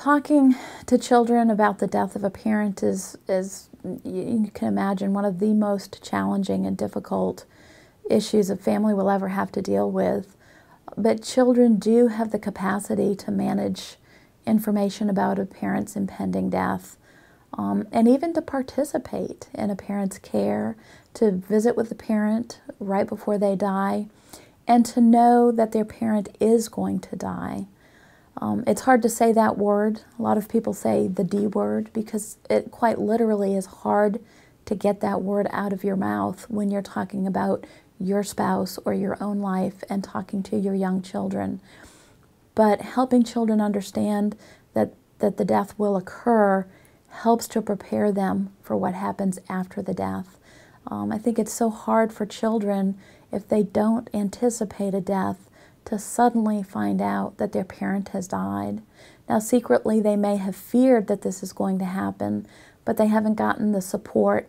Talking to children about the death of a parent is you can imagine, one of the most challenging and difficult issues a family will ever have to deal with. But children do have the capacity to manage information about a parent's impending death, and even to participate in a parent's care, to visit with the parent right before they die, and to know that their parent is going to die. It's hard to say that word. A lot of people say the D word because it quite literally is hard to get that word out of your mouth when you're talking about your spouse or your own life and talking to your young children. But helping children understand that the death will occur helps to prepare them for what happens after the death. I think it's so hard for children, if they don't anticipate a death, to suddenly find out that their parent has died. Now, secretly, they may have feared that this is going to happen, but they haven't gotten the support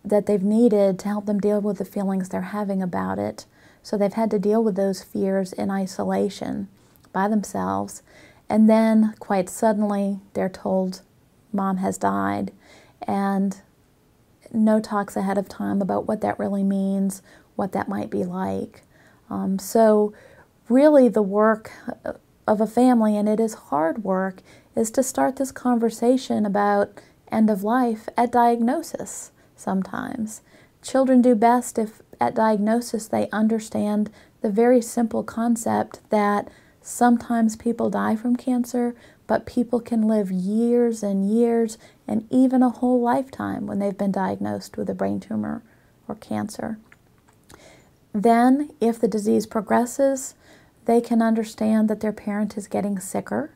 that they've needed to help them deal with the feelings they're having about it. So they've had to deal with those fears in isolation by themselves. And then, quite suddenly, they're told, Mom has died, and no talks ahead of time about what that really means, what that might be like. So really the work of a family, and it is hard work, is to start this conversation about end of life at diagnosis sometimes. Children do best if at diagnosis they understand the very simple concept that sometimes people die from cancer, but people can live years and years and even a whole lifetime when they've been diagnosed with a brain tumor or cancer. Then, if the disease progresses, they can understand that their parent is getting sicker,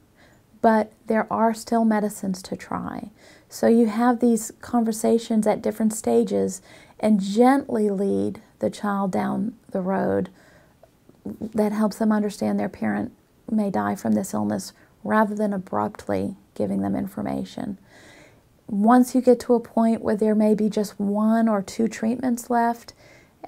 but there are still medicines to try. So you have these conversations at different stages and gently lead the child down the road that helps them understand their parent may die from this illness rather than abruptly giving them information. Once you get to a point where there may be just 1 or 2 treatments left,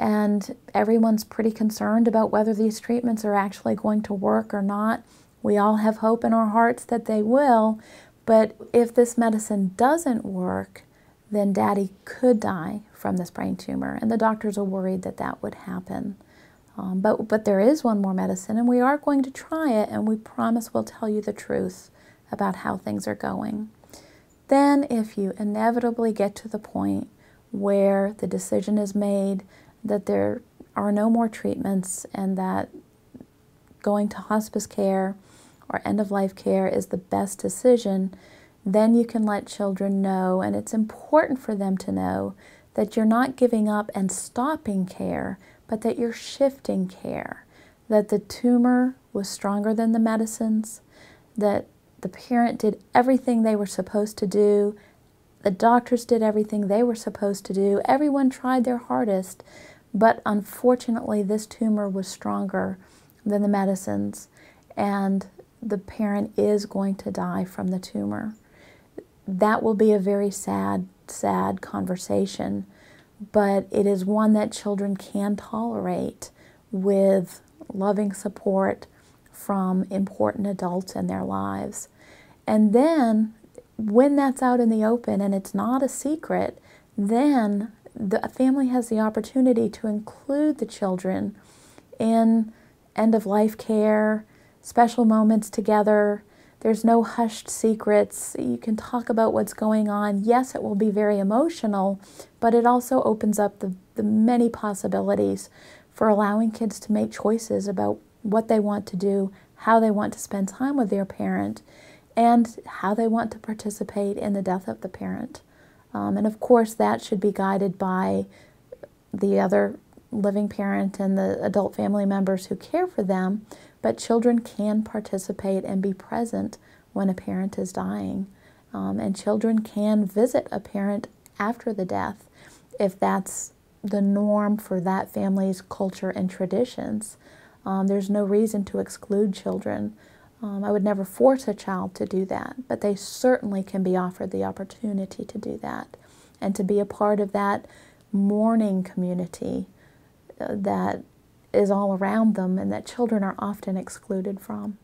and everyone's pretty concerned about whether these treatments are actually going to work or not. We all have hope in our hearts that they will, but if this medicine doesn't work, then Daddy could die from this brain tumor, and the doctors are worried that that would happen. But there is one more medicine, and we are going to try it, and we promise we'll tell you the truth about how things are going. Then, if you inevitably get to the point where the decision is made that there are no more treatments and that going to hospice care or end-of-life care is the best decision, then you can let children know, and it's important for them to know, that you're not giving up and stopping care, but that you're shifting care, that the tumor was stronger than the medicines, that the parent did everything they were supposed to do, the doctors did everything they were supposed to do, everyone tried their hardest, but unfortunately this tumor was stronger than the medicines, and the parent is going to die from the tumor. That will be a very sad, sad conversation, but it is one that children can tolerate with loving support from important adults in their lives. And then, when that's out in the open and it's not a secret, then the family has the opportunity to include the children in end-of-life care, special moments together. There's no hushed secrets. You can talk about what's going on. Yes, it will be very emotional, but it also opens up the many possibilities for allowing kids to make choices about what they want to do, how they want to spend time with their parent, and how they want to participate in the death of the parent. And of course, that should be guided by the other living parent and the adult family members who care for them, but children can participate and be present when a parent is dying. And children can visit a parent after the death if that's the norm for that family's culture and traditions. There's no reason to exclude children. I would never force a child to do that, but they certainly can be offered the opportunity to do that and to be a part of that mourning community that is all around them and that children are often excluded from.